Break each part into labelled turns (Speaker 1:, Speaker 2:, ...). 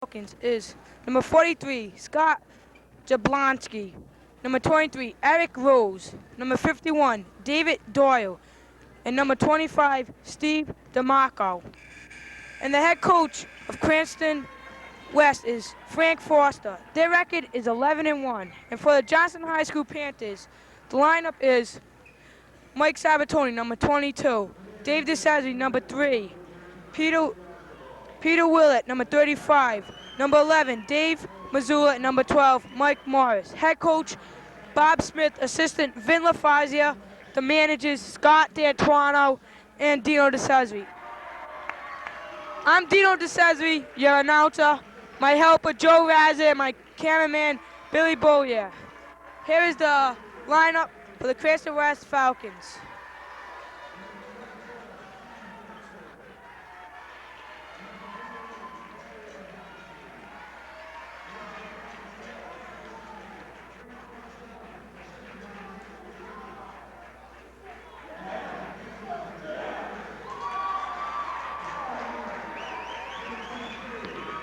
Speaker 1: Falcons is number 43, Scott Jablonski. Number 23, Eric Rose. Number 51, David Doyle. And number 25, Steve DeMarco. And the head coach of Cranston West is Frank Foster. Their record is 11-1. And for the Johnston High School Panthers, the lineup is Mike Sabatoni, number 22, Dave DeSazzi, number 3, Peter Willett, number 35, number 11, Dave Missoula, and number 12, Mike Morris. Head coach Bob Smith, assistant Vin LaFazia, the managers Scott D'Antuono and Dino DeSazzi. I'm Dino DeSazzi, your announcer, my helper Joe Razza, and my cameraman Billy Bollier. Here is the lineup for the Cranston West Falcons.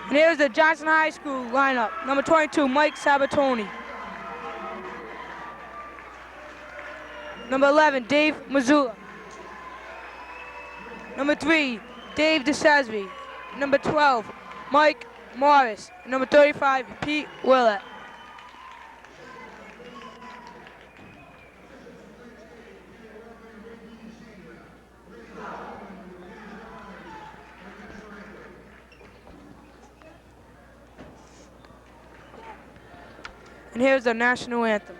Speaker 1: And here's the Johnston High School lineup. Number 22, Mike Sabatoni. Number 11, Dave Missoula. Number 3, Dave DeSazzi. Number 12, Mike Morris. Number 35, Pete Willett. And here's the national anthem.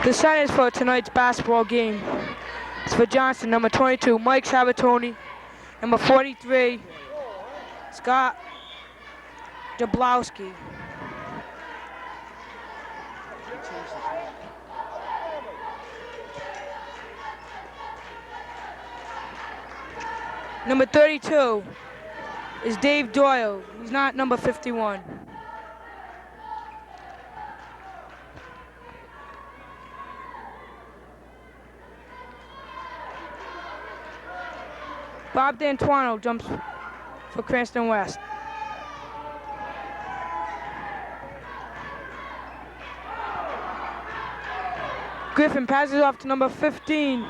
Speaker 1: The centers for tonight's basketball game is for Johnston, number 22, Mike Sabatoni, number 43, Scott Jablowski. Number 32 is Dave Doyle. He's not number 51. Bob D'Antuono jumps for Cranston West. Griffin passes off to number 15.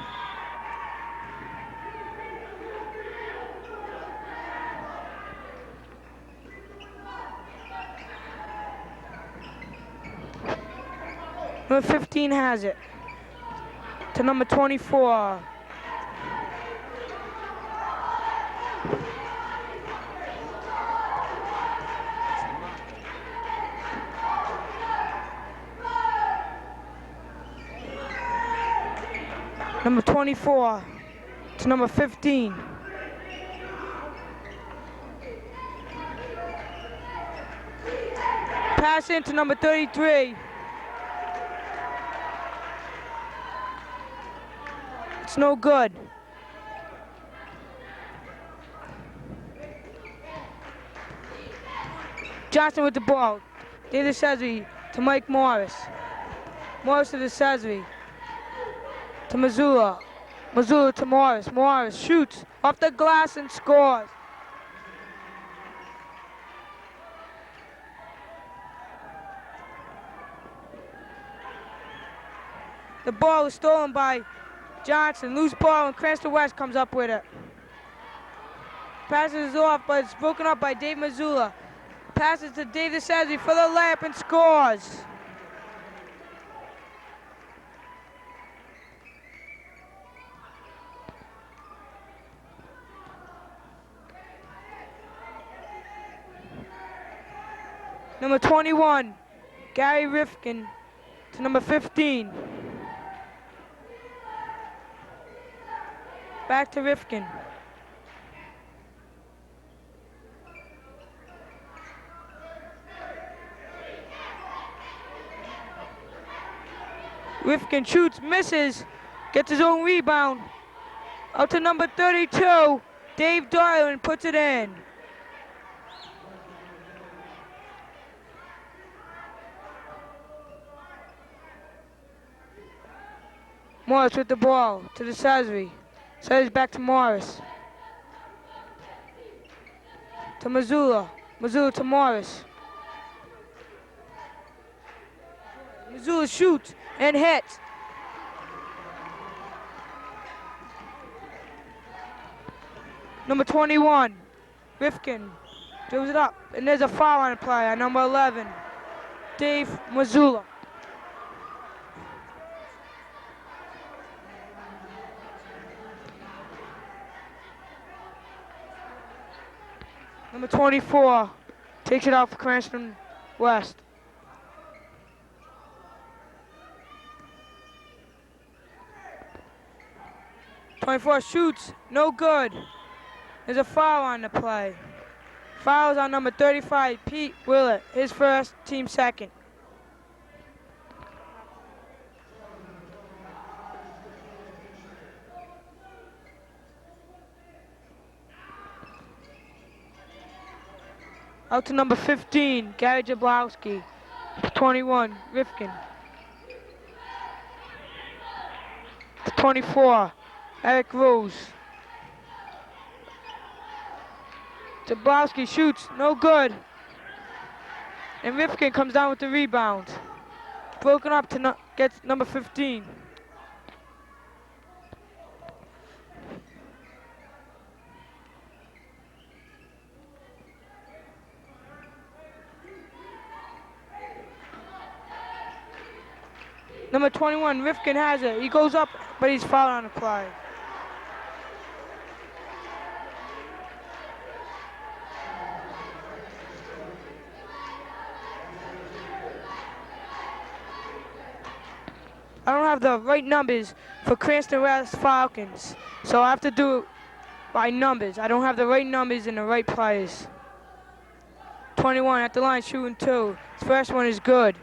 Speaker 1: Number 15 has it to number 24. Number 24 to number 15. Pass into number 33. It's no good. Johnston with the ball. Dave DeSazzi to Mike Morris. Morris to DeSazzi. To Missoula. Missoula to Morris. Morris shoots off the glass and scores. The ball is stolen by Johnston. Loose ball and Cranston West comes up with it. Passes off, but it's broken up by Dave Missoula. Passes to Dave DeSazzi for the layup and scores. Number 21, Gary Rifkin to number 15. Back to Rifkin. Rifkin shoots, misses, gets his own rebound. Out to number 32, Dave Doyle, and puts it in. Morris with the ball to the Sazri. Sazri back to Morris. To Missoula. Missoula to Morris. Missoula shoots and hits. Number 21, Rifkin dribbles it up, and there's a foul on the play on number 11, Dave Missoula. Number 24 takes it out for Cranston West. '24 shoots, no good. There's a foul on the play. Fouls on number 35, Pete Willett, his first, team second. Out to number 15, Gary Jablowski. 21, Rifkin. 24, Eric Rose. Jablowski shoots, no good. And Rifkin comes down with the rebound. Broken up to gets number 15. Number 21, Rifkin has it. He goes up, but he's fouled on the play. I don't have the right numbers for Cranston West Falcons, so I have to do it by numbers. I don't have the right numbers and the right players. 21 at the line, shooting 2. His first one is good.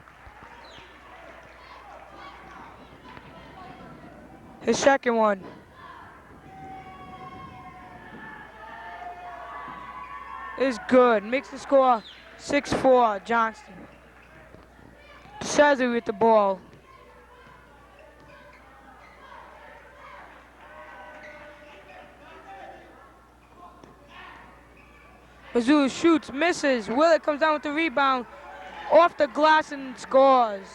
Speaker 1: His second one is good. Makes the score 6-4, Johnston. Sazri with the ball. Missoula shoots, misses. Willett comes down with the rebound. Off the glass and scores.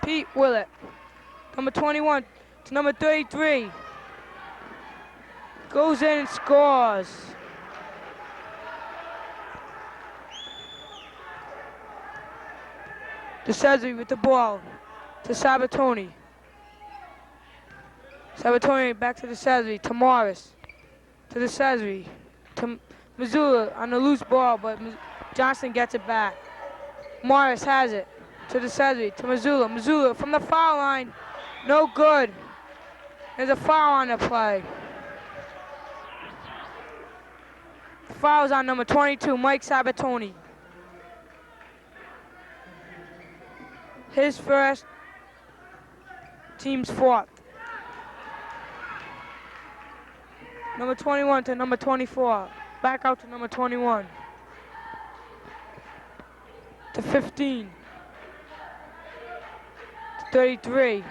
Speaker 1: Pete Willett. Number 21 to number 33. Goes in and scores. To Sazri with the ball. To Sabatoni. Sabatoni back to the Sazri. To Morris. To the Sazri. To Missoula on the loose ball, but Johnston gets it back. Morris has it. To the Sazri. To Missoula. Missoula from the foul line. No good. There's a foul on the play. Foul's on number 22, Mike Sabatoni. His first, team's fourth. Number 21 to number 24. Back out to number 21. To 15. To 33.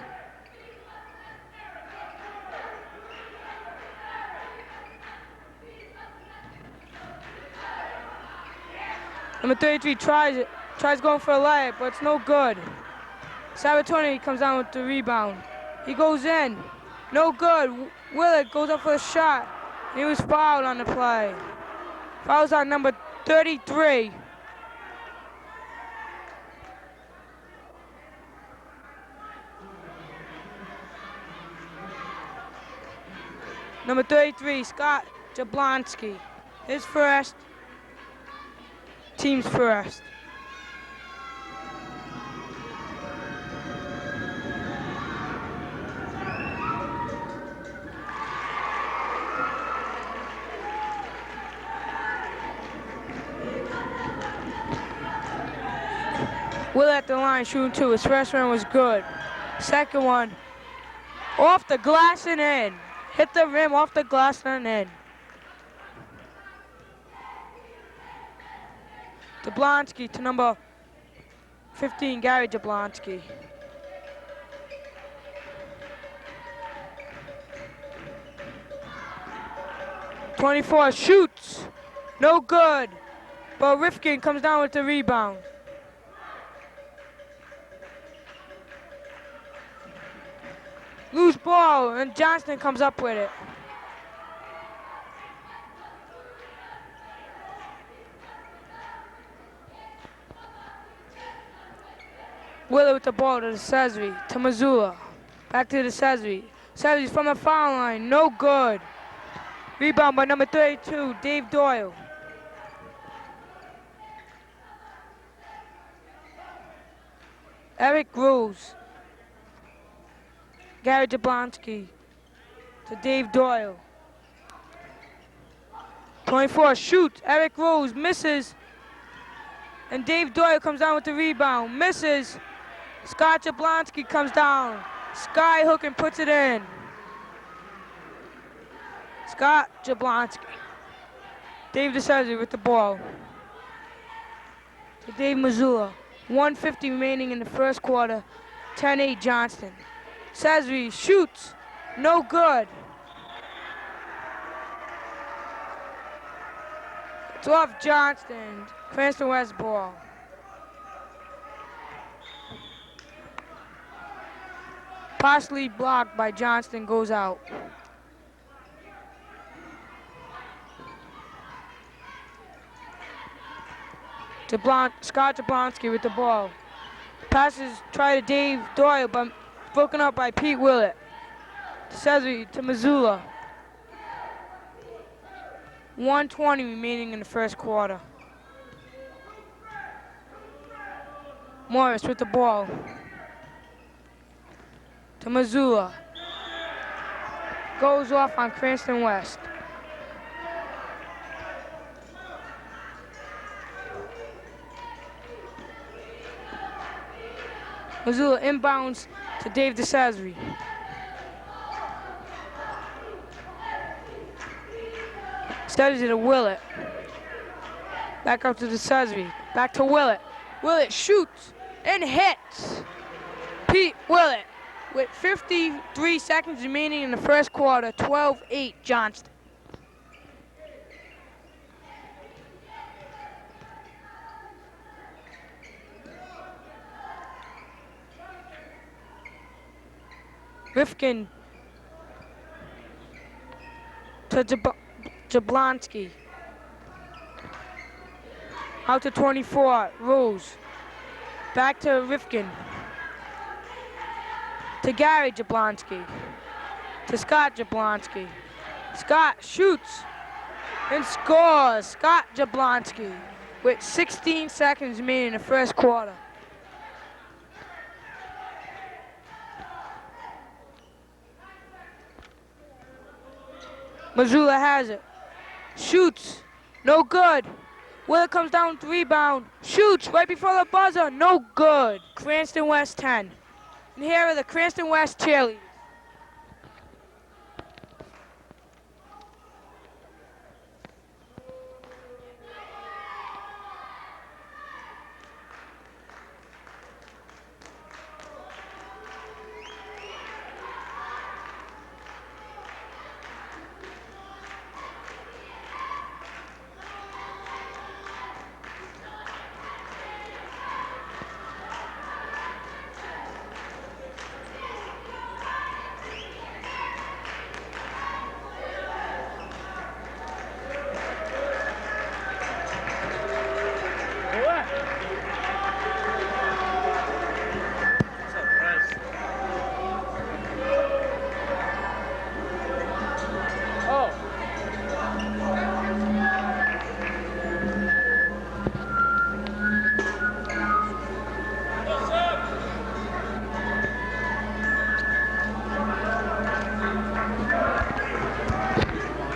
Speaker 1: Number 33 tries going for a layup, but it's no good. Sabatoni comes down with the rebound. He goes in. No good. Willett goes up for a shot. He was fouled on the play. Fouls on number 33. Number 33, Scott Jablonski. His first, team's first. Will at the line shooting two. His first one was good. Second one, off the glass and in. Hit the rim off the glass and in. Jablonski to number 15, Gary Jablonski. .24 shoots, no good, but Rifkin comes down with the rebound. Loose ball, and Johnston comes up with it. Willett with the ball to the Cesare, to Missoula. Back to the Cesare. Cesare's from the foul line, no good. Rebound by number 32, Dave Doyle. Eric Rose. Gary Jablonski to Dave Doyle. 24 shoots. Eric Rose misses. And Dave Doyle comes down with the rebound. Misses. Scott Jablonski comes down. Sky hook and puts it in. Scott Jablonski. Dave DeCesare with the ball. To Dave Missoula. 1:50 remaining in the first quarter. 10-8 Johnston. Cesare shoots, no good. It's off Johnston, Cranston West ball. Partially blocked by Johnston, goes out. Scott Jablonski with the ball. Passes try to Dave Doyle, but broken up by Pete Willett. Cesare to Missoula. 1:20 remaining in the first quarter. Morris with the ball. To Missoula. Goes off on Cranston West. Missoula inbounds to Dave DeCesare. Cesare to Willett. Back up to DeCesare. Back to Willett. Willett shoots and hits. Pete Willett with 53 seconds remaining in the first quarter. 12-8 Johnston. Rifkin to Jablonski. Out to 24, Rose. Back to Rifkin. To Gary Jablonski. To Scott Jablonski. Scott shoots and scores. Scott Jablonski with 16 seconds remaining in the first quarter. Missoula has it. Shoots. No good. Willett comes down with the rebound. Shoots right before the buzzer. No good. Cranston West 10. And here are the Cranston West cheerleaders.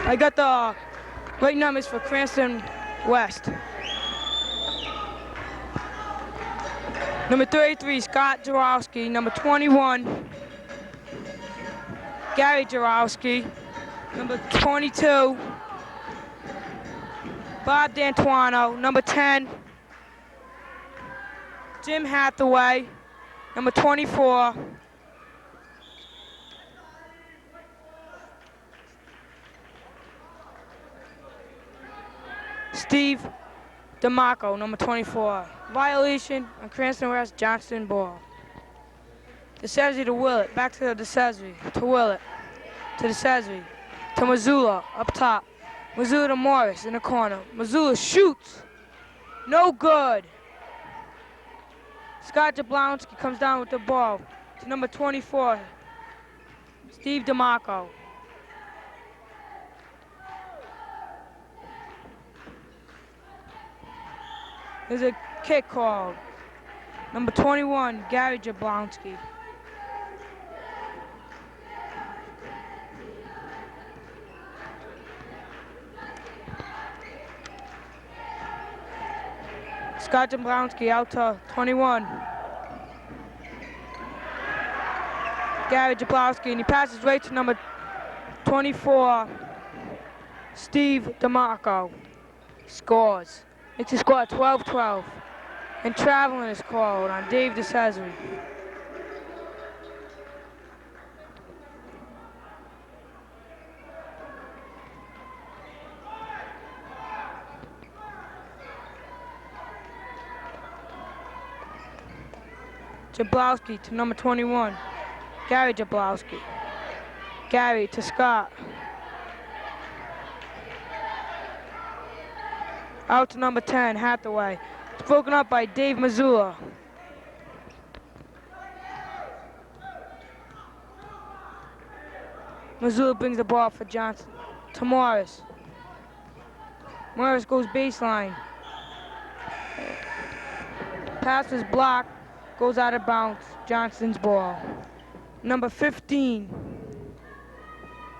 Speaker 1: I got the right numbers for Cranston West. Number 33, Scott Jarowski. Number 21, Gary Jarowski. Number 22, Bob D'Antuano. Number 10, Jim Hathaway. Number 24, Steve DeMarco. Number 24. Violation on Cranston West, Johnston ball. DeCesare to Willett. Back to the DeCesare. To Willett. To DeCesare. To Missoula. Up top. Missoula to Morris in the corner. Missoula shoots. No good. Scott Jablonski comes down with the ball to number 24, Steve DeMarco. There's a kick called. Number 21, Gary Jablonski. Scott Jablonski out to 21. Gary Jablonski, and he passes right to number 24, Steve DeMarco. Scores. Makes the score 12-12. And traveling is called on Dave DeCesare. Jablonski to number 21, Gary Jablonski. Gary to Scott. Out to number 10, Hathaway. It's broken up by Dave Missoula. Missoula brings the ball for Johnston. To Morris. Morris goes baseline. Pass is blocked. Goes out of bounds. Johnston's ball. Number 15.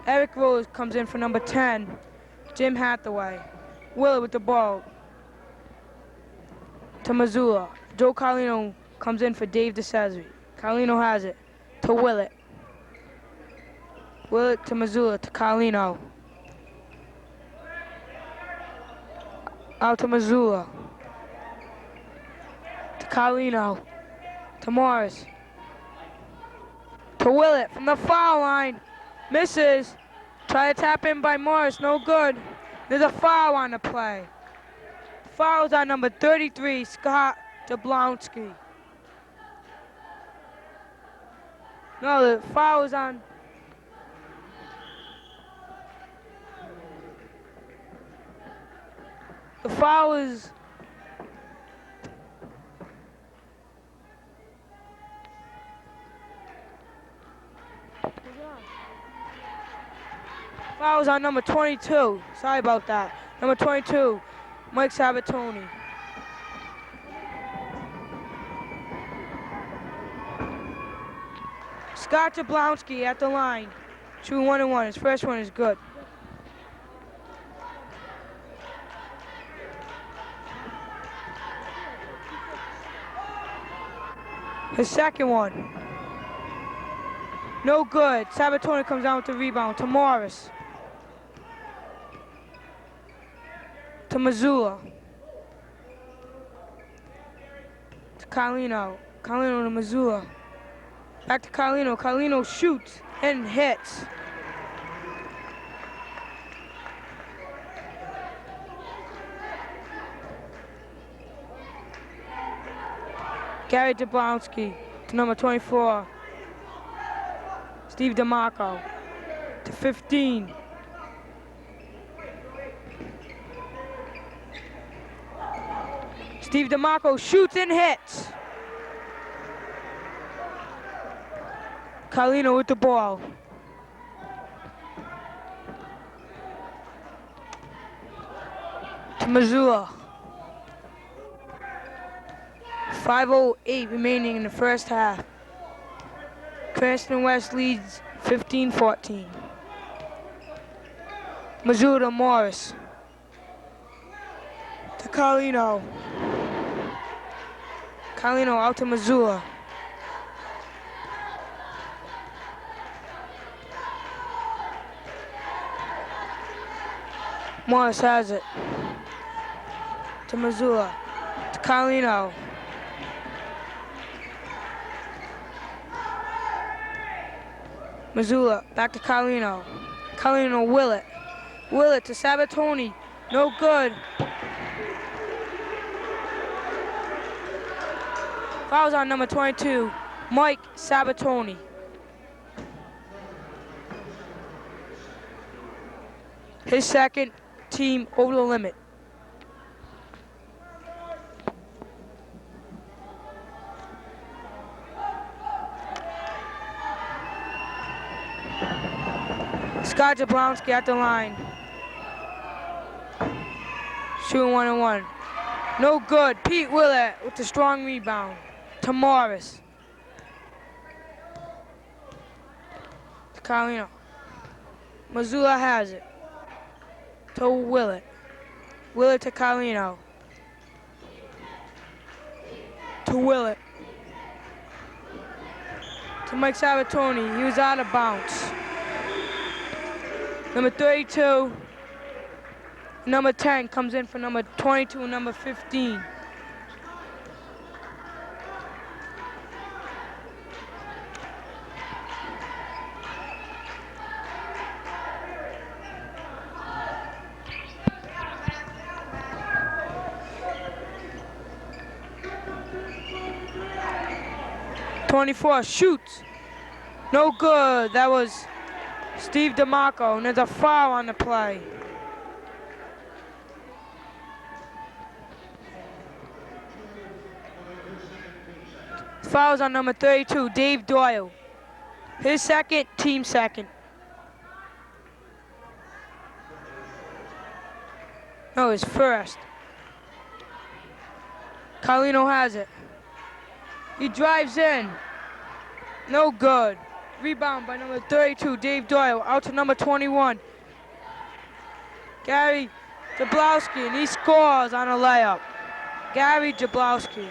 Speaker 1: Eric Rose comes in for number 10. Jim Hathaway. Willett with the ball. To Missoula. Joe Carlino comes in for Dave DeCesare. Carlino has it. To Willett. Willett to Missoula. To Carlino. Out to Missoula. To Carlino. To Morris. To Willett from the foul line. Misses. Try to tap in by Morris. No good. There's a foul on the play. Foul's on number 33, Scott Jablonski. No, the foul is on. The foul is. Foul's on number 22. Sorry about that. Number 22, Mike Sabatoni. Scott Jablonski at the line. Shooting 1-1. His first one is good. His second one. No good. Sabatoni comes down with the rebound to Morris. To Missoula. To Carlino. Carlino to Missoula. Back to Carlino. Carlino shoots and hits. Gary Jablonski to number 24. Steve DeMarco to 15. Steve DeMarco shoots and hits. Carlino with the ball. To Missoula. 5:08 remaining in the first half. Cranston West leads 15-14. Missoula to Morris. To Carlino. Carlino out to Missoula. Morris has it. To Missoula. To Carlino. Missoula back to Carlino. Carlino Willett. Willett to Sabatoni. No good. Fouls on number 22, Mike Sabatoni. His second, team over the limit. Scott Jablonski at the line. Shooting 1-1. No good. Pete Willett with the strong rebound. To Morris. To Carlino. Missoula has it. To Willett. Willett to Carlino. To Willett. To Mike Sabatoni. He was out of bounds. Number 32. Number 10 comes in for number 22 and number 15. Shoots. No good. That was Steve DeMarco, and there's a foul on the play. Fouls on number 32, Dave Doyle. His second, team second. No, his first. Carlino has it. He drives in. No good. Rebound by number 32, Dave Doyle, out to number 21. Gary Jablowski, and he scores on a layup. Gary Jablowski.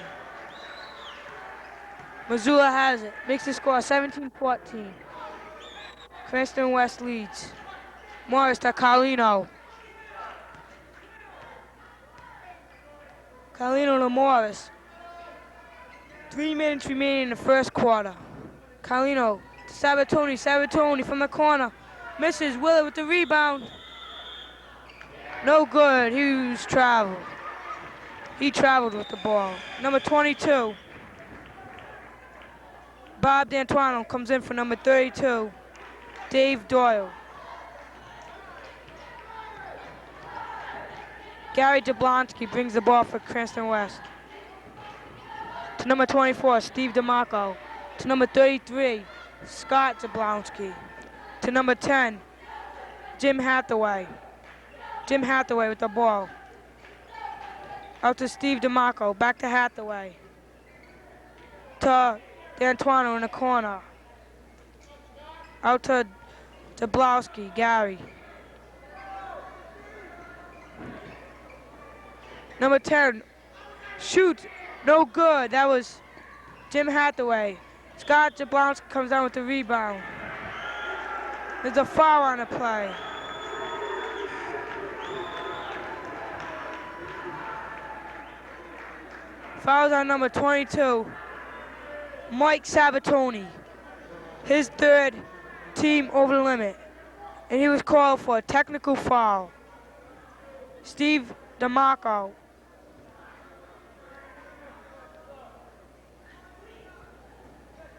Speaker 1: Missoula has it. Makes the score 17-14. Cranston West leads. Morris to Carlino. Carlino to Morris. 3 minutes remaining in the first quarter. Carlino to Sabatoni. Sabatoni from the corner. Misses. Willett with the rebound. No good. He traveled. He traveled with the ball. Number 22. Bob D'Antuono comes in for number 32. Dave Doyle. Gary Jablonski brings the ball for Cranston West. To number 24, Steve DeMarco. To number 33, Scott Jablonski. To number 10, Jim Hathaway. Jim Hathaway with the ball. Out to Steve DeMarco, back to Hathaway. To D'Antuono in the corner. Out to Jablowski, Gary. Number 10, shoots, no good. That was Jim Hathaway. Scott Jablonski comes down with the rebound. There's a foul on the play. Fouls on number 22, Mike Sabatoni. His third, team over the limit. And he was called for a technical foul. Steve DeMarco.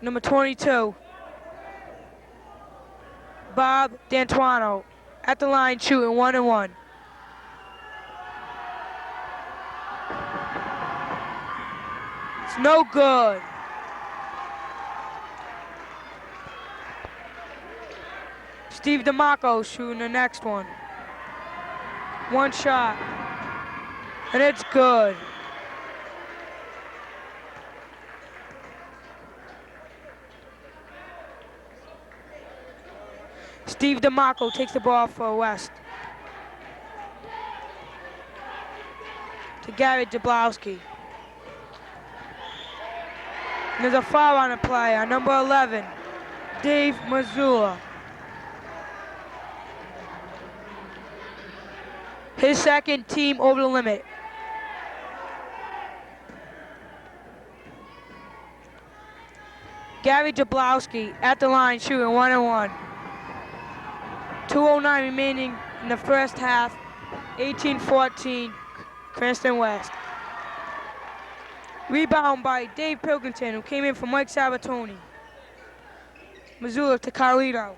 Speaker 1: Number 22, Bob D'Antuono at the line shooting 1-1. It's no good. Steve DeMarco shooting the next one. One shot, and it's good. Steve DeMarco takes the ball for West. to Gary Jablowski. There's a foul on the play on number 11, Dave Missoula. His second, team over the limit. Gary Jablowski at the line shooting 1-1. 2:09 remaining in the first half. 18-14, Cranston West. Rebound by Dave Pilkington, who came in from Mike Sabatoni. Missoula to Carlito.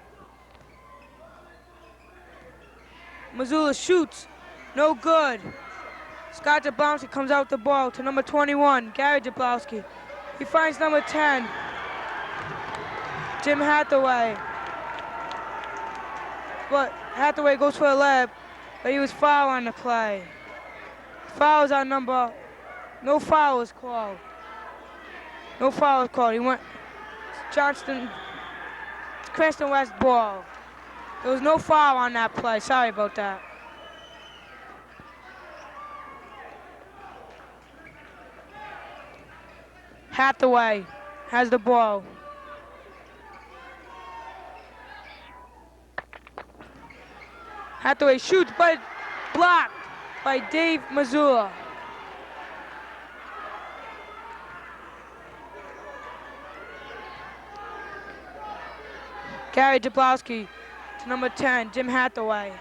Speaker 1: Missoula shoots, no good. Scott Jablowski comes out the ball to number 21, Gary Jablowski. He finds number 10, Jim Hathaway. But Hathaway goes for a layup, but he was fouled on the play. Fouls on number, no foul was called. No foul was called. He went, Johnston, Cranston West ball. There was no foul on that play. Sorry about that. Hathaway has the ball. Hathaway shoots, but blocked by Dave Missoula. Gary Jablowski to number 10, Jim Hathaway.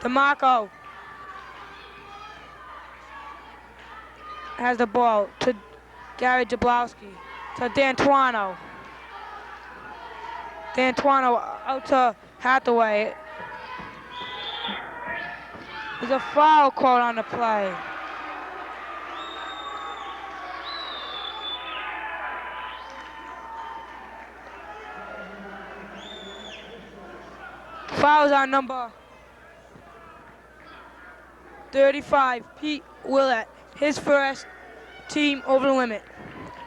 Speaker 1: DeMarco has the ball to Gary Jablowski, to D'Antuono. D'Antuono out to Hathaway. There's a foul called on the play. Fouls on number 35, Pete Willett. His first, team over the limit.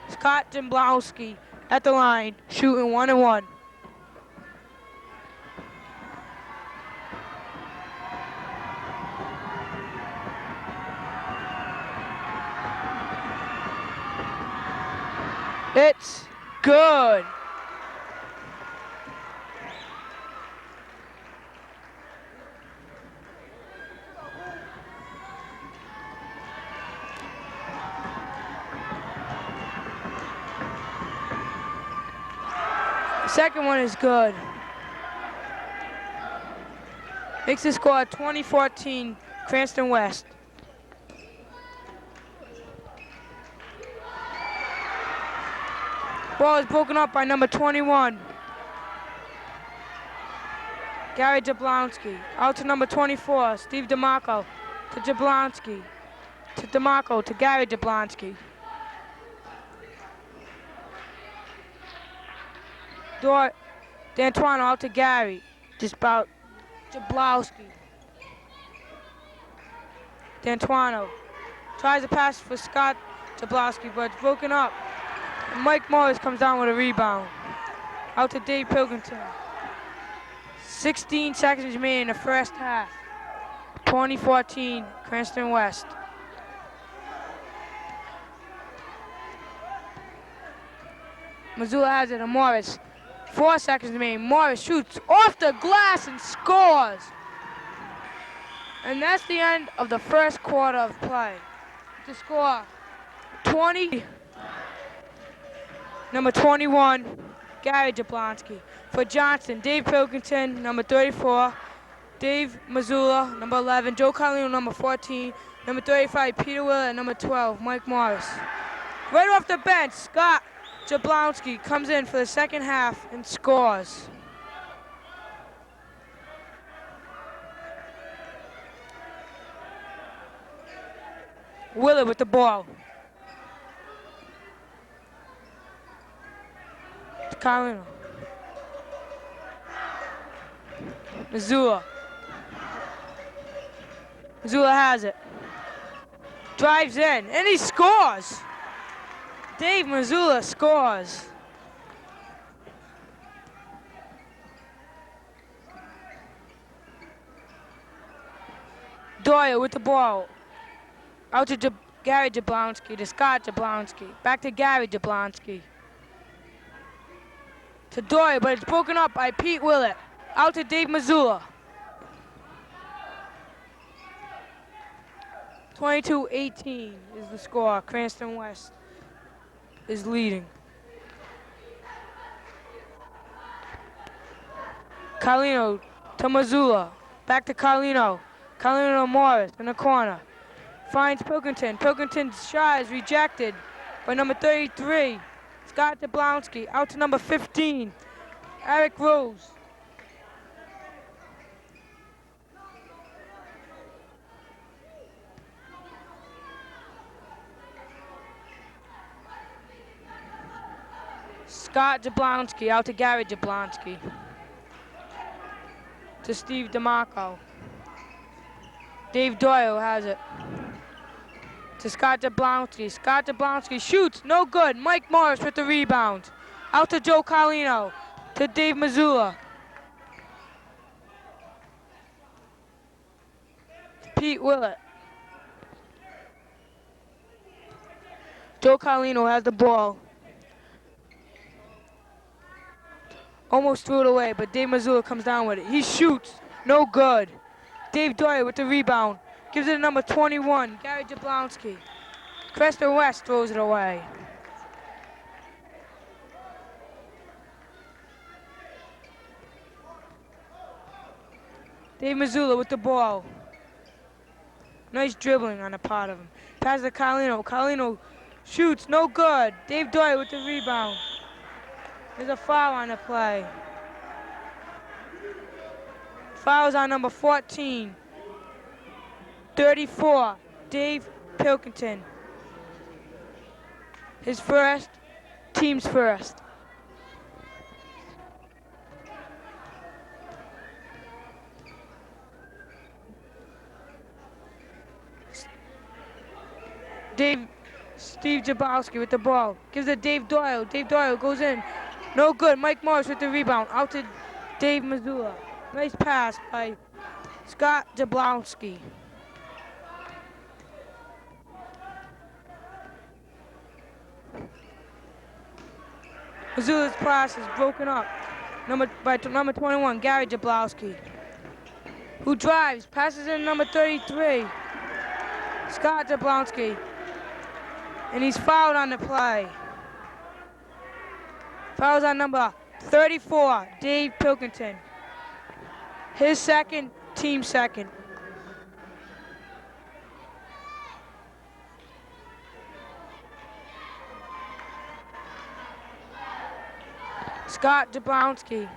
Speaker 1: Scott Jablowski at the line, shooting 1-1. It's good. The second one is good. Makes the score 20-14, Cranston West. Ball is broken up by number 21, Gary Jablowski. Out to number 24, Steve DeMarco. To Jablowski. To DeMarco, to Gary Jablowski. D'Antuono out to Gary. Just about Jablowski. D'Antuono tries to pass for Scott Jablowski, but it's broken up. And Mike Morris comes down with a rebound. Out to Dave Pilkington. 16 seconds remaining in the first half. 20-14, Cranston West. Missoula has it to Morris. 4 seconds remaining. Morris shoots off the glass and scores. And that's the end of the first quarter of play. To score 20, number 21, Gary Jablowski. For Johnston, Dave Pilkington, number 34, Dave Missoula, number 11, Joe Carlino, number 14, number 35, Peter Willett, number 12, Mike Morris. Right off the bench, Scott Jablowski comes in for the second half and scores. Willett with the ball. Carlino. Missoula. Missoula has it. Drives in, and he scores. Dave Missoula scores. Doyle with the ball. Out to Gary Jablonski, to Scott Jablonski. Back to Gary Jablonski. To Doyle, but it's broken up by Pete Willett. Out to Dave Missoula. 22-18 is the score. Cranston West is leading. Carlino to Missoula. Back to Carlino. Carlino to Morris in the corner. Finds Pilkington. Pilkington's shot is rejected by number 33, Scott Jablonski. Out to number 15, Eric Rose. Scott Jablonski out to Gary Jablonski. To Steve DeMarco. Dave Doyle has it. To Scott Jablonski. Scott Jablonski shoots, no good. Mike Morris with the rebound. Out to Joe Carlino. To Dave Missoula. To Pete Willett. Joe Carlino has the ball. Almost threw it away, but Dave Missoula comes down with it. He shoots, no good. Dave Doyle with the rebound. Gives it to number 21, Gary Jablonski. Cranston West throws it away. Dave Missoula with the ball. Nice dribbling on the part of him. Pass to Carlino. Carlino shoots, no good. Dave Doyle with the rebound. There's a foul on the play. Foul's on number 14. 34, Dave Pilkington. His first, team's first. Steve Jablonski with the ball. Gives it to Dave Doyle. Dave Doyle goes in. No good. Mike Morris with the rebound. Out to Dave Missoula. Nice pass by Scott Jablonski. Missoula's pass is broken up. By number 21, Gary Jablonski. Who drives, passes in number 33, Scott Jablonski. And he's fouled on the play. Fouls on number 34, Dave Pilkington. His second, team second. Scott Jablonski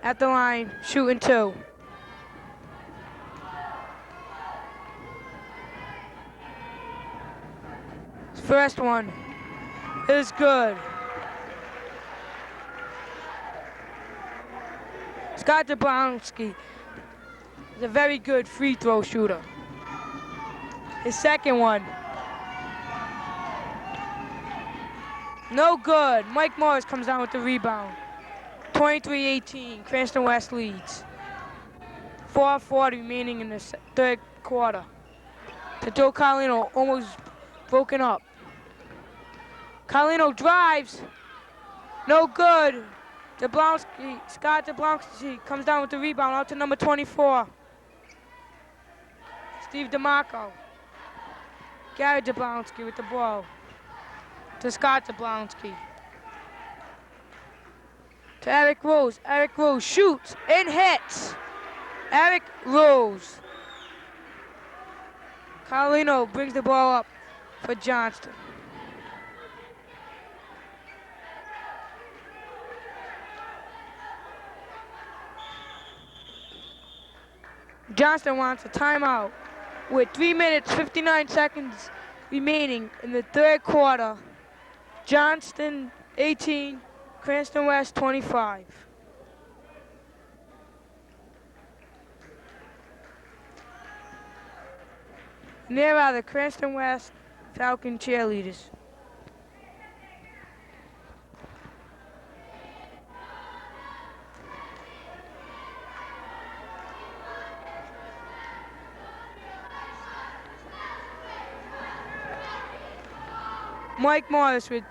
Speaker 1: at the line, shooting two. His first one is good. Scott Jablonski is a very good free throw shooter. His second one, no good. Mike Morris comes down with the rebound. 23-18, Cranston West leads. 4:40 remaining in the third quarter. To Joe Carlino, almost broken up. Carlino drives, no good. Scott Jablonski comes down with the rebound out to number 24. Steve DeMarco. Gary Jablonski with the ball. To Scott Jablonski. To Eric Rose. Eric Rose shoots and hits. Eric Rose. Carlino brings the ball up for Johnston. Johnston wants a timeout with 3 minutes, 59 seconds remaining in the third quarter. Johnston 18, Cranston West 25. And there are the Cranston West Falcon cheerleaders. Mike Morris with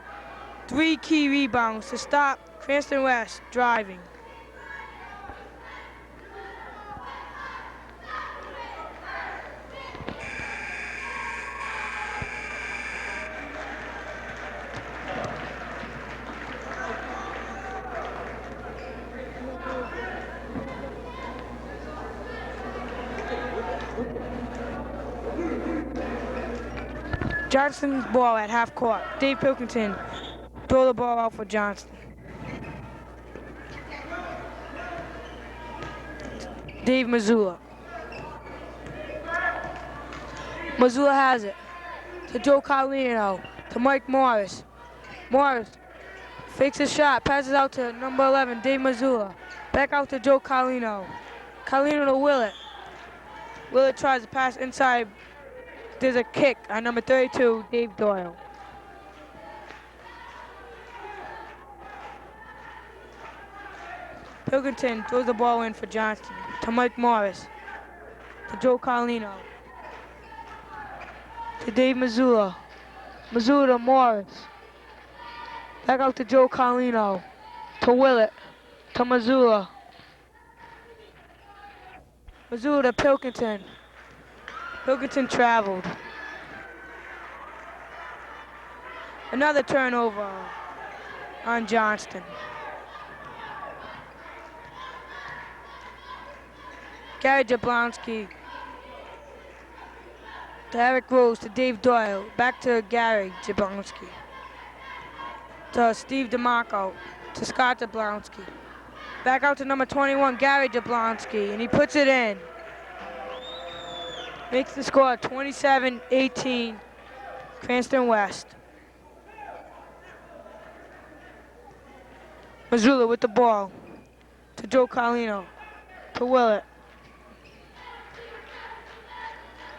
Speaker 1: 3 key rebounds to stop Cranston West driving. Johnston's ball at half court. Dave Pilkington throw the ball out for Johnston. Dave Missoula. Missoula has it to Joe Carlino, to Mike Morris. Morris fakes a shot, passes out to number 11, Dave Missoula. Back out to Joe Carlino. Carlino to Willett. Willett tries to pass inside. There's a kick on number 32, Dave Doyle. Pilkington throws the ball in for Johnston, to Mike Morris, to Joe Carlino, to Dave Missoula. Missoula to Morris. Back out to Joe Carlino, to Willett, to Missoula. Missoula to Pilkington. Pilkington traveled. Another turnover on Johnston. Gary Jablonski to Eric Rose, to Dave Doyle. Back to Gary Jablonski. To Steve DeMarco, to Scott Jablonski. Back out to number 21, Gary Jablonski, and he puts it in. Makes the score 27-18, Cranston West. Missoula with the ball, to Joe Carlino, to Willett,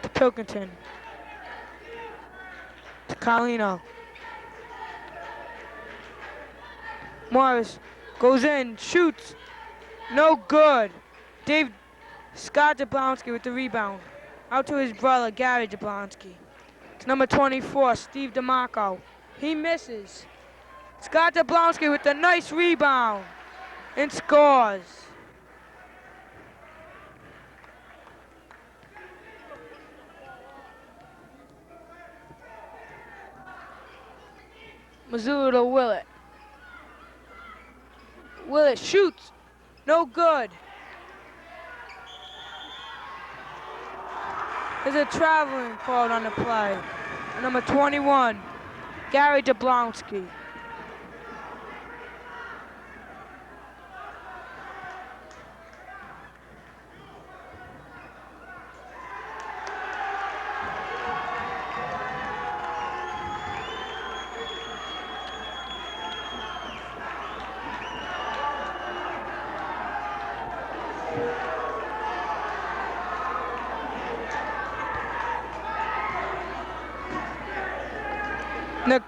Speaker 1: to Pilkington, to Carlino. Morris goes in, shoots, no good. Scott Jablonski with the rebound. Out to his brother, Gary Jablonski. To number 24, Steve DeMarco. He misses. Scott Jablonski with a nice rebound and scores. Missoula to Willett. Willett shoots. No good. There's a traveling called on the play. Number 21, Gary Jablonski. The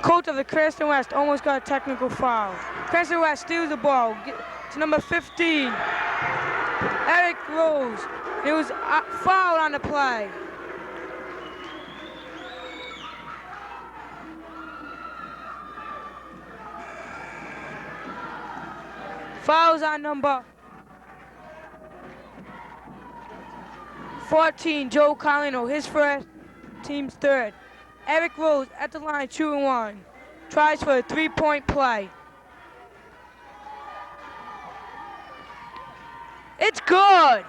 Speaker 1: coach of the Cranston West almost got a technical foul. Cranston West steals the ball to number 15, Eric Rose. It was fouled on the play. Fouls on number 14, Joe Carlino, his first, team's third. Eric Rose at the line, shooting one. Tries for a three-point play. It's good!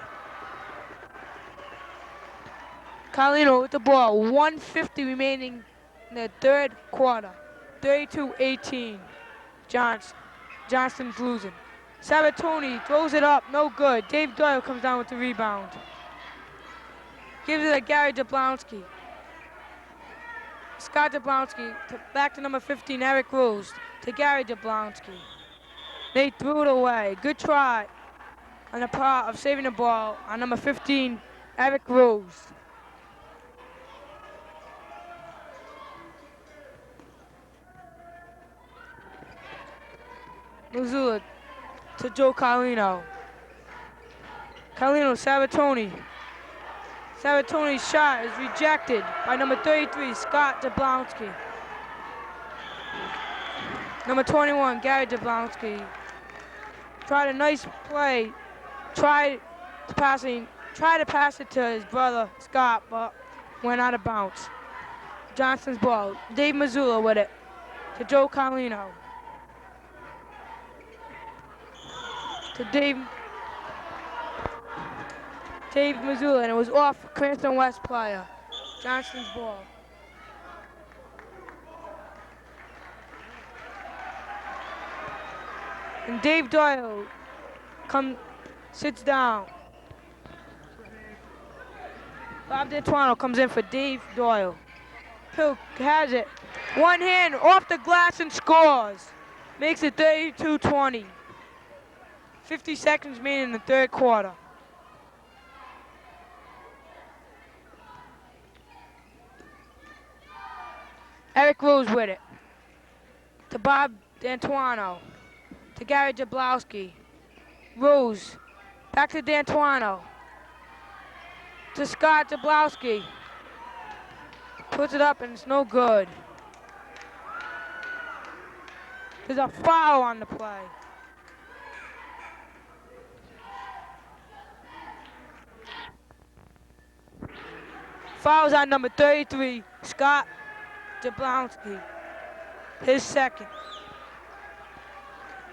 Speaker 1: Carlino with the ball, 1:50 remaining in the third quarter. 32-18. Johnston's losing. Sabatoni throws it up, no good. Dave Doyle comes down with the rebound. Gives it to Gary Jablonski. Scott Jablonski back to number 15, Eric Rose, to Gary Jablonski. They threw it away. Good try on the part of saving the ball on number 15, Eric Rose. Missoula to Joe Carlino. Carlino, Sabatoni. Sabatoni's shot is rejected by number 33, Scott Jablonski. Number 21, Gary Jablonski. Tried a nice play. Tried to pass it to his brother, Scott, but went out of bounds. Johnston's ball. Dave Missoula with it to Joe Carlino. To Dave Missoula, and it was off Cranston West player. Johnston's ball. And Dave Doyle sits down. Bob D'Antuono comes in for Dave Doyle. Pilk has it. One hand off the glass and scores. Makes it 32-20. 50 seconds remaining in the third quarter. Eric Rose with it. To Bob D'Antuono. To Gary Jablowski. Rose. Back to D'Antuono. To Scott Jablowski. Puts it up and it's no good. There's a foul on the play. Fouls on number 33, Scott Jablonski. His second.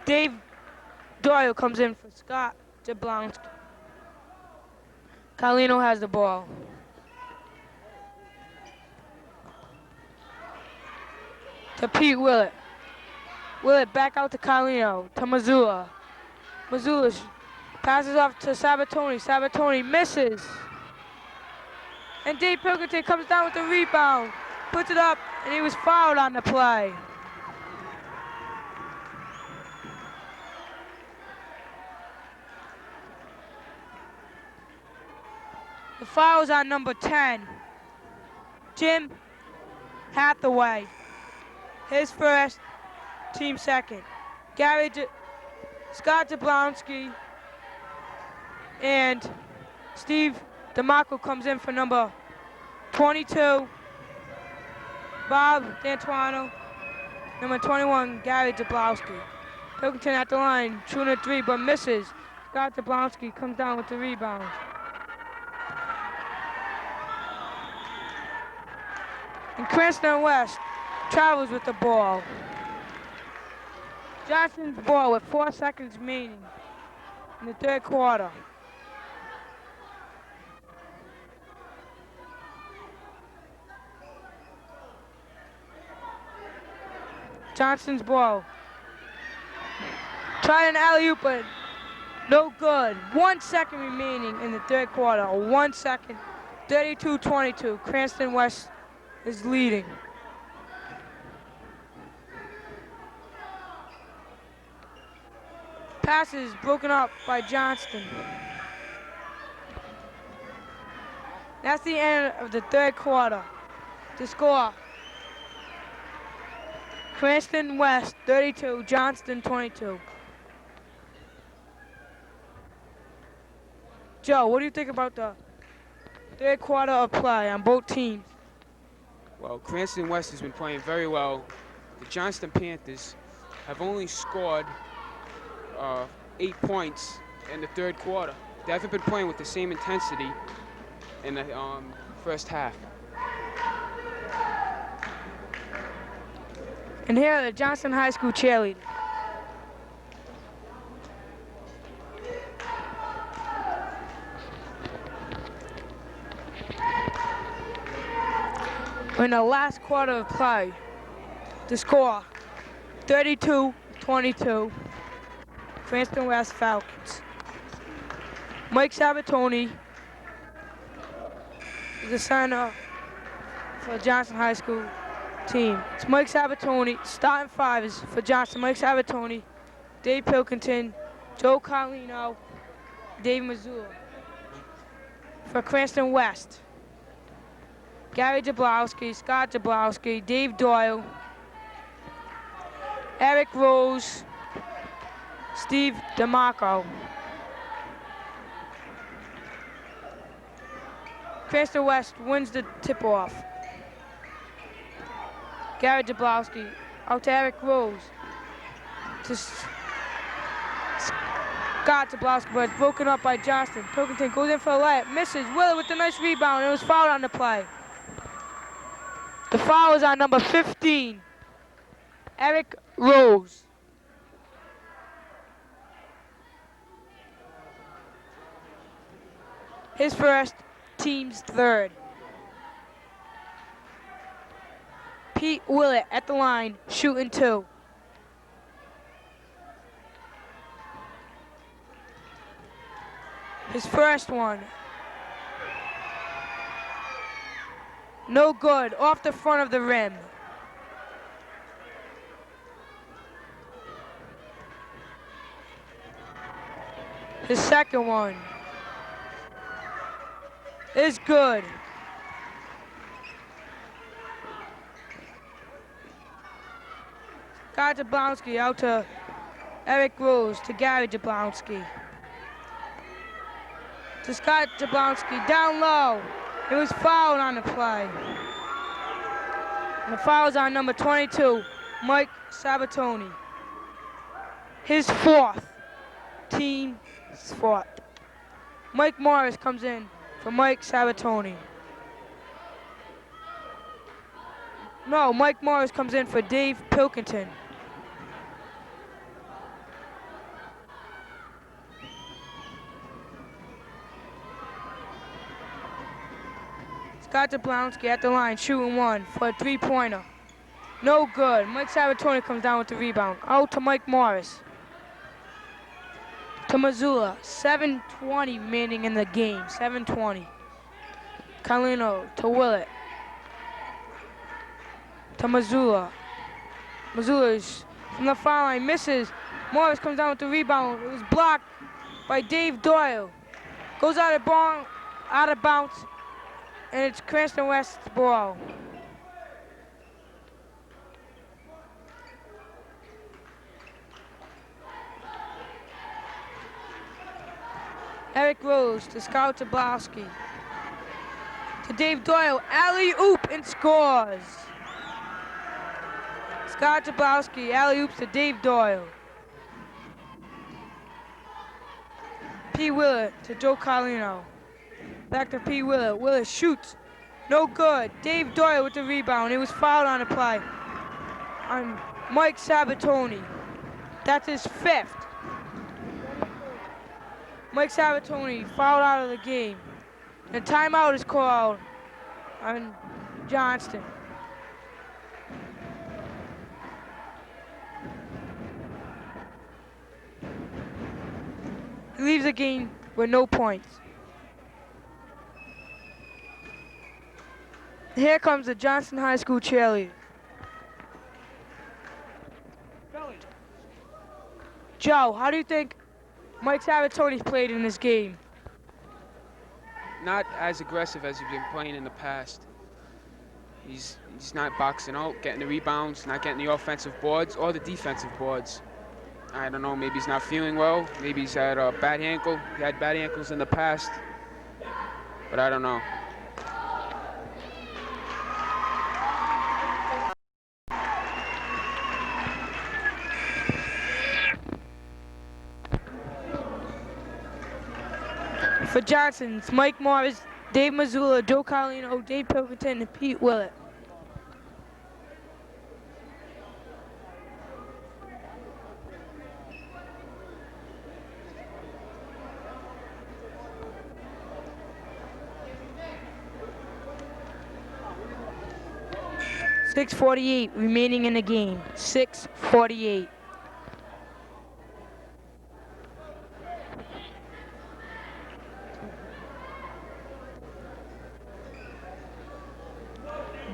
Speaker 1: Dave Doyle comes in for Scott Jablonski. Carlino has the ball. To Pete Willett. Willett back out to Carlino. To Missoula. Missoula passes off to Sabatoni. Sabatoni misses. And Dave Pilkington comes down with the rebound. Puts it up, and he was fouled on the play. The foul's on number 10, Jim Hathaway. His first, team second. Scott Jablonski and Steve DeMarco comes in for number 22, Bob D'Antuono. Number 21, Gary Jablowski. Pilkington at the line, shooting a three, but misses. Scott Jablowski comes down with the rebound. And Cranston West travels with the ball. Johnston's ball with 4 seconds remaining in the third quarter. Johnston's ball. Tried an alley-oop, but no good. 1 second remaining in the third quarter. 1 second. 32-22. Cranston West is leading. Passes broken up by Johnston. That's the end of the third quarter. The score: Cranston West 32, Johnston 22. Joe, what do you think about the third quarter of play on both teams?
Speaker 2: Well, Cranston West has been playing very well. The Johnston Panthers have only scored 8 points in the third quarter. They haven't been playing with the same intensity in the first half.
Speaker 1: And here are the Johnston High School cheerleaders. We're in the last quarter of play. The score, 32-22, Cranston West Falcons. Mike Sabatoni is the center for the Johnston High School team. It's Mike Sabatoni. Starting five is for Johnston: Mike Sabatoni, Dave Pilkington, Joe Carlino, Dave Missoula. For Cranston West, Gary Jablowski, Scott Jablowski, Dave Doyle, Eric Rose, Steve DeMarco. Cranston West wins the tip-off. Gary Jablowski out to Eric Rose. to Scott Jablonski, but it's broken up by Johnston. Pilkington goes in for a layup, misses. Willett with a nice rebound. It was fouled on the play. The foul is on number 15, Eric Rose. His first, team's third. Pete Willett at the line, shooting 2. His first one. No good, off the front of the rim. His second one is good. Scott Jablonski out to Eric Rose to Gary Jablonski. To Scott Jablonski, down low. It was fouled on the play. And the foul is on number 22, Mike Sabatoni. His fourth, team's fourth. Mike Morris comes in for Mike Sabatoni. No, Mike Morris comes in for Dave Pilkington. Scott Jablonski at the line, shooting 1 for a 3-pointer. No good. Mike Sabatoni comes down with the rebound. Out to Mike Morris. To Missoula. 7:20 remaining in the game. 7:20. Carlino to Willett. To Missoula. Missoula is from the foul line, misses. Morris comes down with the rebound. It was blocked by Dave Doyle. Goes out of bounds. And it's Cranston West's ball. Eric Rose to Scott Jablonski. To Dave Doyle, alley-oop and scores. Scott Jablonski, alley-oops to Dave Doyle. P. Willett to Joe Carlino. Back to P. Willett. Willett shoots. No good. Dave Doyle with the rebound. It was fouled on the play on Mike Sabatoni. That's his fifth. Mike Sabatoni fouled out of the game. The timeout is called on Johnston. He leaves the game with no points. Here comes the Johnston High School cheerleader. Joe, how do you think Mike Sabatoni played in this game?
Speaker 2: Not as aggressive as he's been playing in the past. He's not boxing out, getting the rebounds, not getting the offensive boards or the defensive boards. I don't know, maybe he's not feeling well. Maybe he's had a bad ankle. He had bad ankles in the past, but I don't know.
Speaker 1: For Johnston, it's Mike Morris, Dave Missoula, Joe Carlino, Dave Pilkington, and Pete Willett. .648 remaining in the game. 6:48.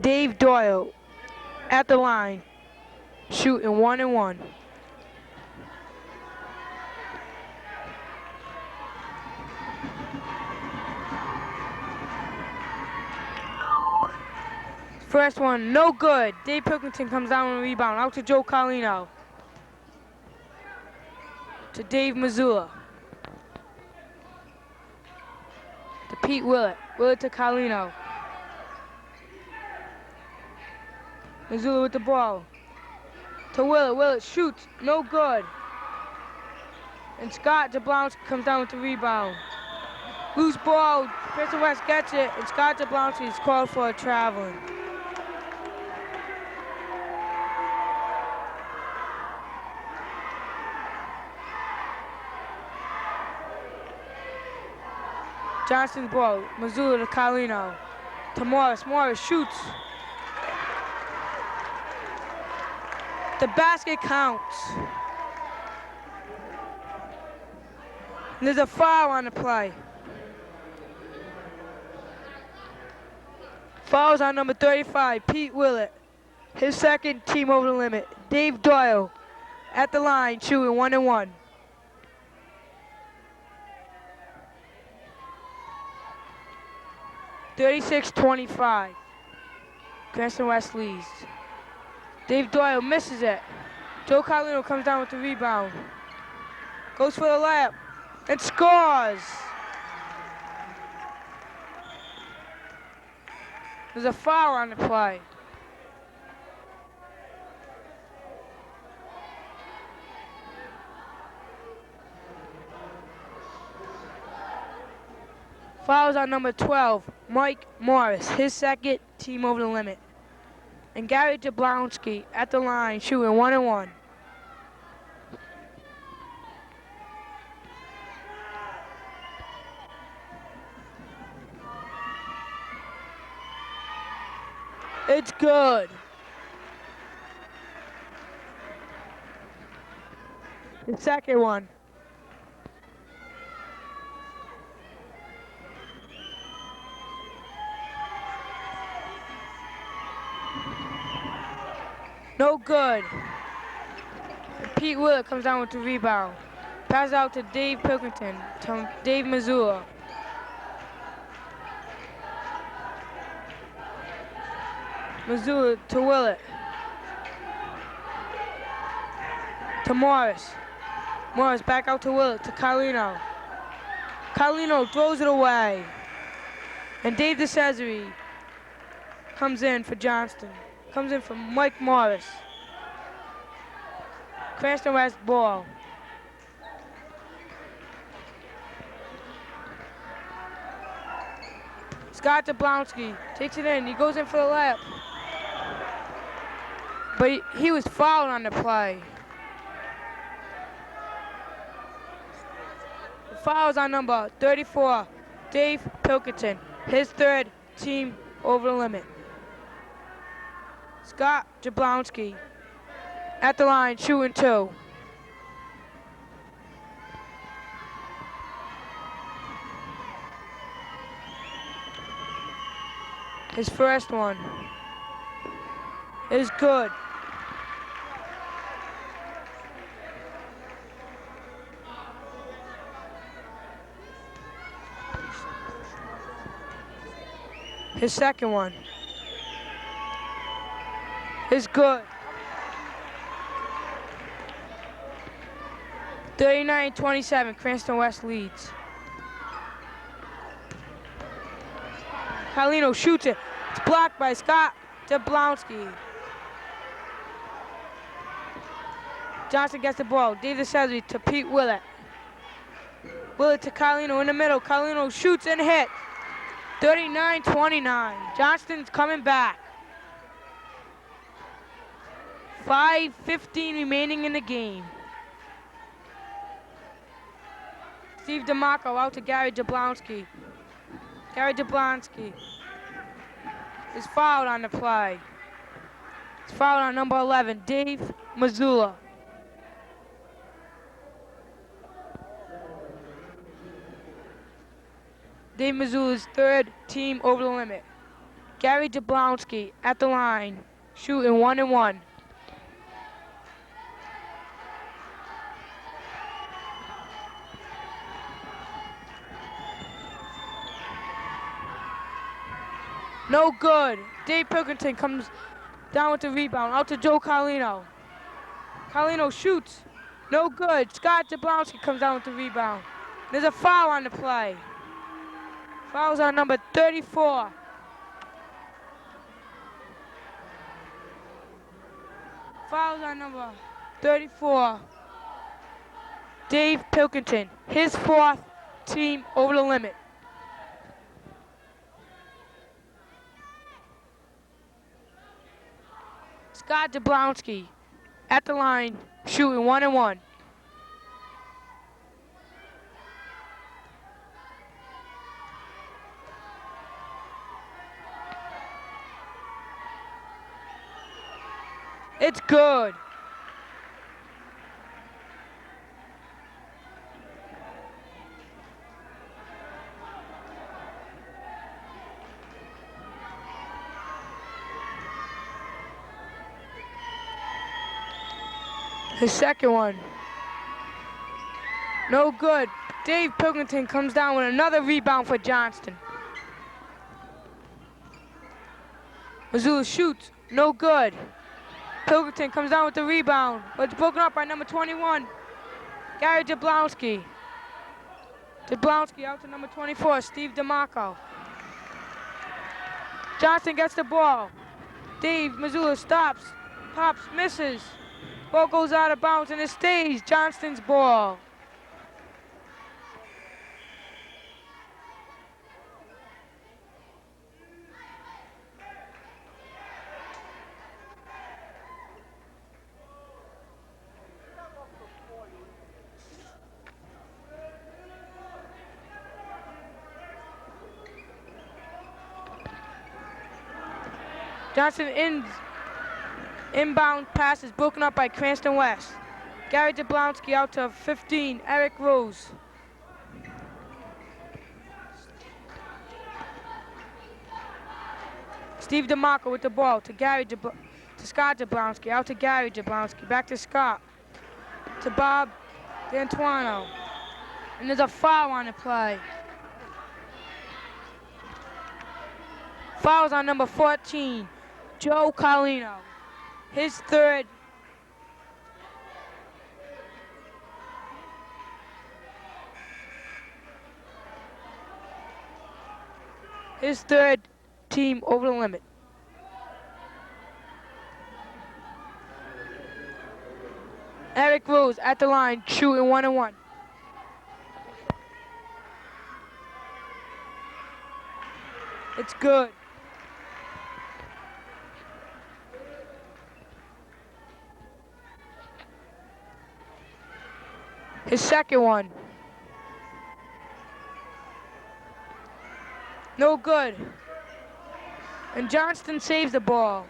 Speaker 1: Dave Doyle at the line, shooting 1-1. First one, no good. Dave Pilkington comes down on a rebound. Out to Joe Carlino. To Dave Missoula. To Pete Willett. Willett to Carlino. Missoula with the ball. to Willett. Willett shoots. No good. And Scott Jablonski comes down with the rebound. Loose ball. Cranston West gets it. And Scott Jablonski is called for a traveling. Johnston's ball. Missoula to Carlino. To Morris. Morris shoots. The basket counts. And there's a foul on the play. Fouls on number 35, Pete Willett. His second, team over the limit. Dave Doyle at the line, shooting 1-1. (36-25). Cranston West leads. Dave Doyle misses it. Joe Carlino comes down with the rebound. Goes for the layup and scores. There's a foul on the play. Fouls on number 12, Mike Morris, his second, team over the limit. And Gary Jablonski at the line, shooting 1-1. It's good. The second one. No good. And Pete Willett comes down with the rebound. Pass out to Dave Pilkington, to Dave Missoula. Missoula to Willett. To Morris. Morris back out to Willett, to Carlino. Carlino throws it away. And Dave DeCesare comes in for Johnston. Comes in for Mike Morris. Cranston West ball. Scott Jablonski takes it in. He goes in for the layup. But he was fouled on the play. The foul's on number 34, Dave Pilkington. His third, team over the limit. Scott Jablonski at the line, shooting 2. His first one is good. His second one is good. 39-27, Cranston West leads. Carlino shoots it. It's blocked by Scott Jablonski. Johnston gets the ball. Dave DeCesare to Pete Willett. Willett to Carlino in the middle. Carlino shoots and hits. 39-29. Johnston's coming back. 5:15 remaining in the game. Steve DeMarco out to Gary Jablonski. Gary Jablonski is fouled on the play. It's fouled on number 11, Dave Missoula. Dave Missoula's third, team over the limit. Gary Jablonski at the line, shooting 1-1. No good. Dave Pilkington comes down with the rebound. Out to Joe Carlino. Carlino shoots. No good. Scott Jablonski comes down with the rebound. There's a foul on the play. Foul's on number 34. Fouls on number 34, Dave Pilkington. His fourth, team over the limit. Scott Jablonski at the line, shooting 1-1. It's good. His second one. No good. Dave Pilkington comes down with another rebound for Johnston. Missoula shoots. No good. Pilkington comes down with the rebound, but it's broken up by number 21, Gary Jablonski. Jablonski out to number 24, Steve DeMarco. Johnston gets the ball. Dave Missoula stops, pops, misses. Ball goes out of bounds and it stays Johnston's ball. Johnston inbound pass is broken up by Cranston West. Gary Jablonski out to 15, Eric Rose. Steve DeMarco with the ball to Scott Jablonski, out to Gary Jablonski, back to Scott, to Bob D'Antuono. And there's a foul on the play. Fouls on number 14, Joe Carlino. His third. His third, team over the limit. Eric Rose at the line, shooting 1-1. It's good. His second one. No good. And Johnston saves the ball.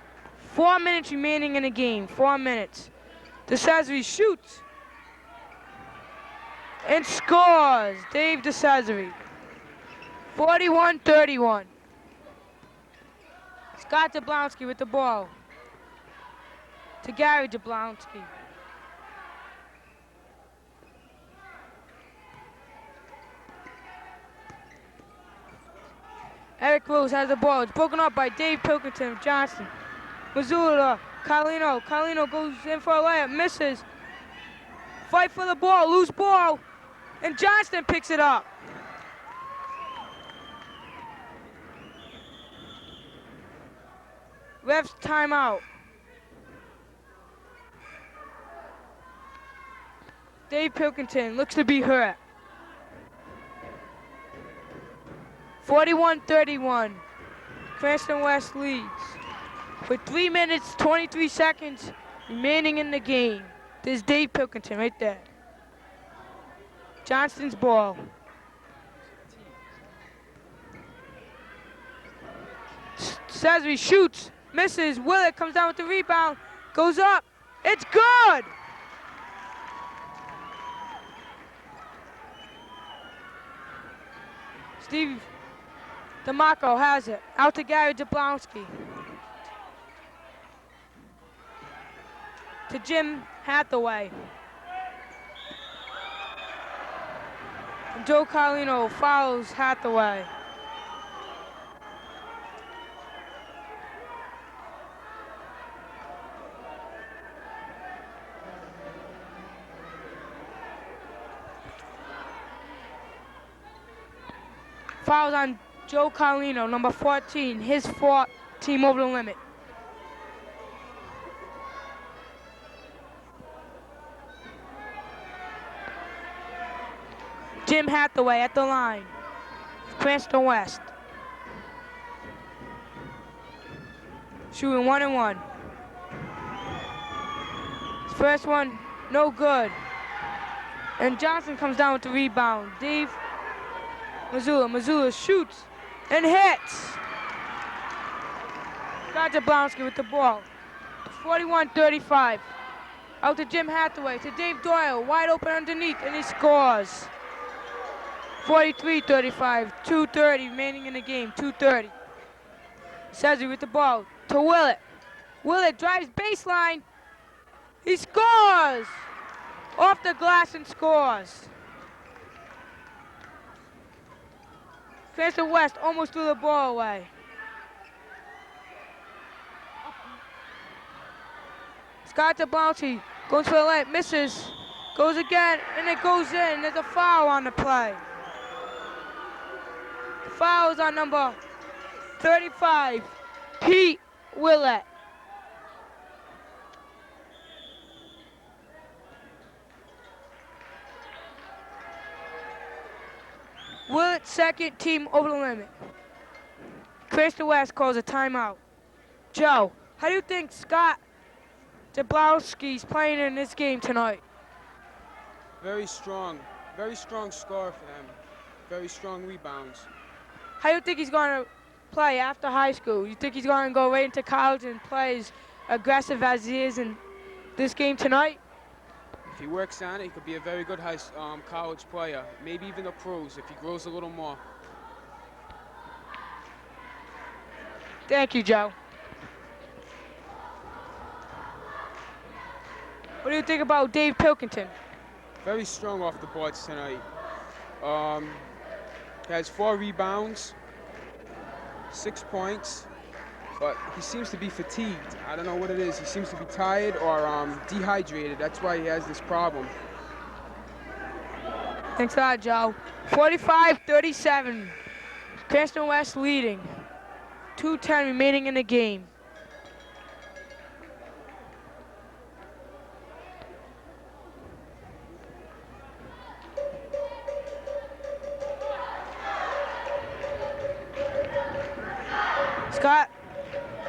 Speaker 1: 4 minutes remaining in the game. 4 minutes. DeCesare shoots. And scores. Dave DeCesare. 41-31. Scott Jablonski with the ball. To Gary Jablonski. Eric Rose has the ball. It's broken up by Dave Pilkington of Johnston. Missoula, Carlino. Carlino goes in for a layup, misses. Fight for the ball, loose ball, and Johnston picks it up. Ref's timeout. Dave Pilkington looks to be hurt. 41-31. Cranston West leads. With 3 minutes, 23 seconds remaining in the game. There's Dave Pilkington right there. Johnston's ball. Cesare shoots, misses. Willett comes down with the rebound, goes up. It's good! Steve DeMarco has it. Out to Gary Jablonski. To Jim Hathaway. And Joe Carlino follows Hathaway. Fouls on Joe Carlino, number 14, his fourth, team over the limit. Hathaway at the line. Cranston West. Shooting 1 and 1. His first one, no good. And Johnston comes down with the rebound. Dave Missoula shoots and hits. Scott Jablonski with the ball. 41-35. Out to Jim Hathaway, to Dave Doyle, wide open underneath, and he scores. 43-35, 2:30 remaining in the game, 2:30. Sezzy with the ball, to Willett. Willett drives baseline, he scores! Off the glass and scores. Cranston West almost threw the ball away. Scott Jablonski goes for the layup, misses, goes again, and it goes in. There's a foul on the play. The foul is on number 35, Pete Willett. Willett's second, team over the limit. Cranston West calls a timeout. Joe, how do you think Scott Jablonski's playing in this game tonight?
Speaker 2: Very strong score for them. Very strong rebounds.
Speaker 1: How do you think he's going to play after high school? You think he's going to go right into college and play as aggressive as he is in this game tonight?
Speaker 2: If he works on it, he could be a very good college player. Maybe even the pros if he grows a little more.
Speaker 1: Thank you, Joe. What do you think about Dave Pilkington?
Speaker 2: Very strong off the boards tonight. Has 4 rebounds, 6 points, but he seems to be fatigued. I don't know what it is. He seems to be tired or dehydrated. That's why he has this problem.
Speaker 1: Thanks a lot, Joe. 45-37. Cranston West leading. 2:10 remaining in the game. Scott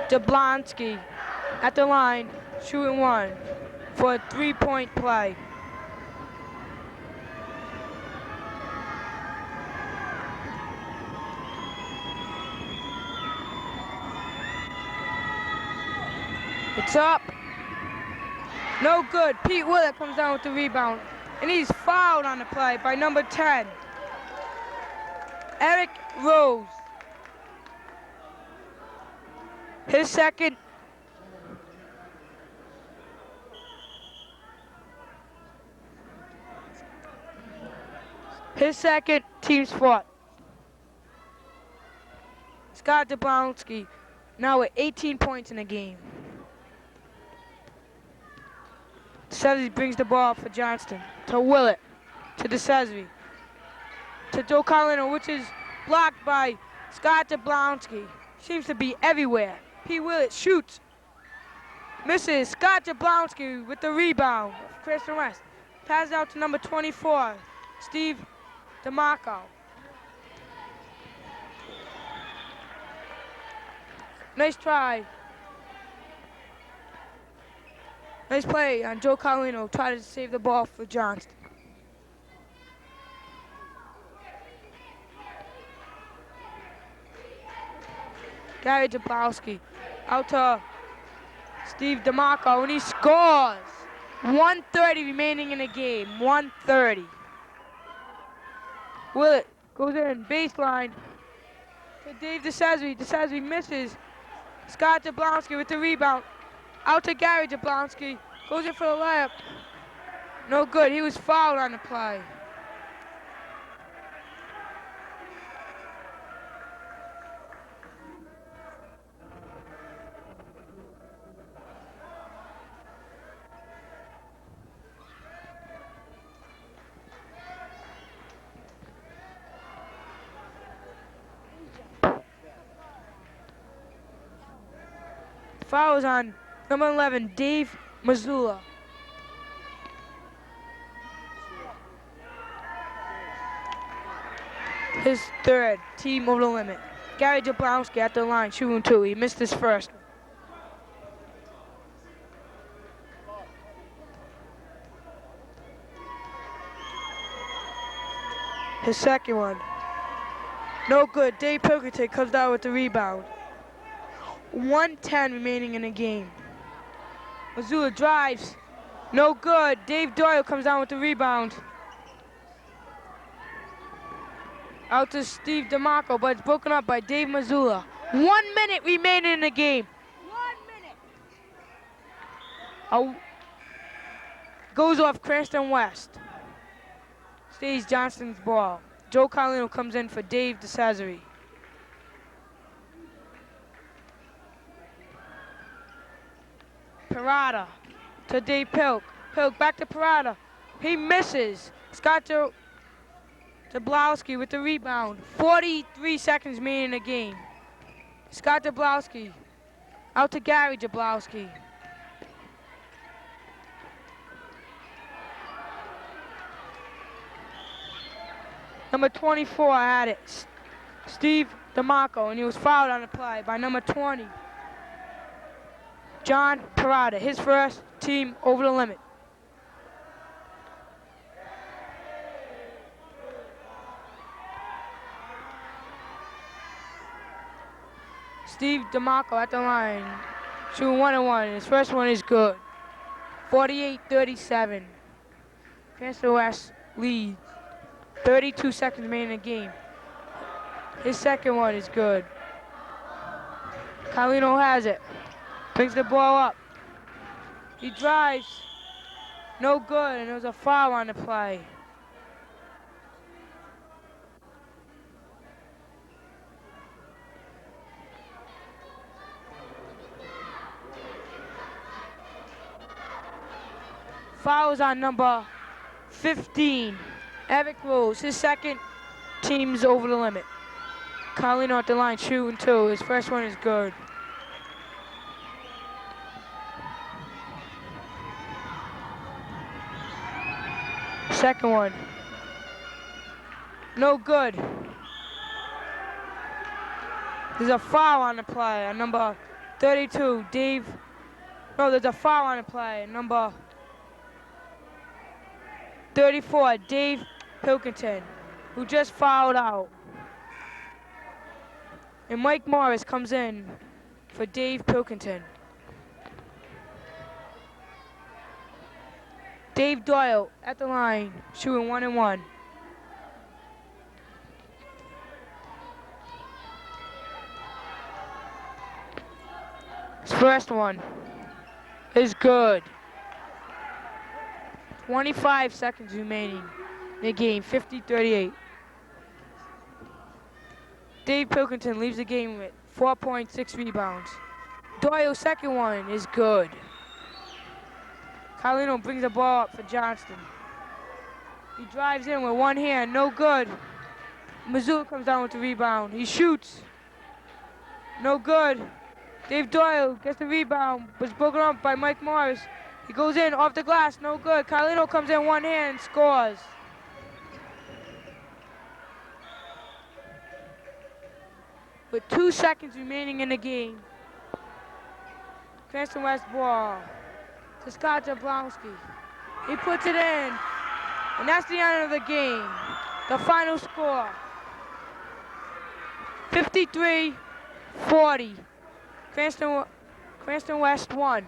Speaker 1: Jablonski at the line, shooting 1 for a 3-point play. It's up. No good. Pete Willett comes down with the rebound, and he's fouled on the play by number 10, Eric Rose. His second. Team's fourth. Scott Jablonski now with 18 points in the game. DeCesare brings the ball for Johnston to Willett, to DeCesare, to Joe Carlino, which is blocked by Scott Jablonski. Seems to be everywhere. P. Willett shoots, misses. Scott Jablonski with the rebound. Cranston West passes out to number 24, Steve DeMarco. Nice try. Nice play on Joe Carlino. Try to save the ball for Johnston. Gary Jablonski out to Steve DeMarco, and he scores. 1:30 remaining in the game. 1:30. Willett goes in, baseline to Dave DeCesare. DeCesare misses. Scott Jablonski with the rebound. Out to Gary Jablonski. Goes in for the layup. No good. He was fouled on the play. Foul is on number 11, Dave Missoula. his third, team over the limit. Gary Jablonski at the line, shooting 2. He missed his first. His second one. No good. Dave Pilkington comes down with the rebound. 1:10 remaining in the game. Missoula drives. No good. Dave Doyle comes down with the rebound. Out to Steve DeMarco, but it's broken up by Dave Missoula. 1 minute remaining in the game. 1 minute. Goes off Cranston West. Stays Johnston's ball. Joe Carlino comes in for Dave DeCesare. Parada to Dave Pilk. Pilk back to Parada. He misses. Scott Jablowski with the rebound. 43 seconds remaining in the game. Scott Jablowski out to Gary Jablowski. Number 24 had it, Steve DeMarco, and he was fouled on the play by number 20, John Parada, his first, team over the limit. Steve DeMarco at the line, shooting 1-1. His first one is good. 48-37. Cranston West leads. 32 seconds remaining in the game. His second one is good. Carlino has it. Brings the ball up. He drives. No good, and there was a foul on the play. Fouls on number 15. Eric Rose, his second, team's over the limit. Carlino at the line, shooting 2. His first one is good. Second one. No good. There's a foul on the play on number 32, Dave. No, there's a foul on the play. Number 34, Dave Pilkington, who just fouled out. And Mike Morris comes in for Dave Pilkington. Dave Doyle at the line, shooting 1-1. His first one is good. 25 seconds remaining in the game, 50-38. Dave Pilkington leaves the game with 4.6 rebounds. Doyle's second one is good. Carlino brings the ball up for Johnston. He drives in with one hand, no good. Missoula comes down with the rebound. He shoots, no good. Dave Doyle gets the rebound, but it's broken up by Mike Morris. He goes in off the glass, no good. Carlino comes in one hand, scores. With 2 seconds remaining in the game, Cranston West ball to Scott Jablonski. He puts it in, and that's the end of the game. The final score, 53-40. Cranston West won.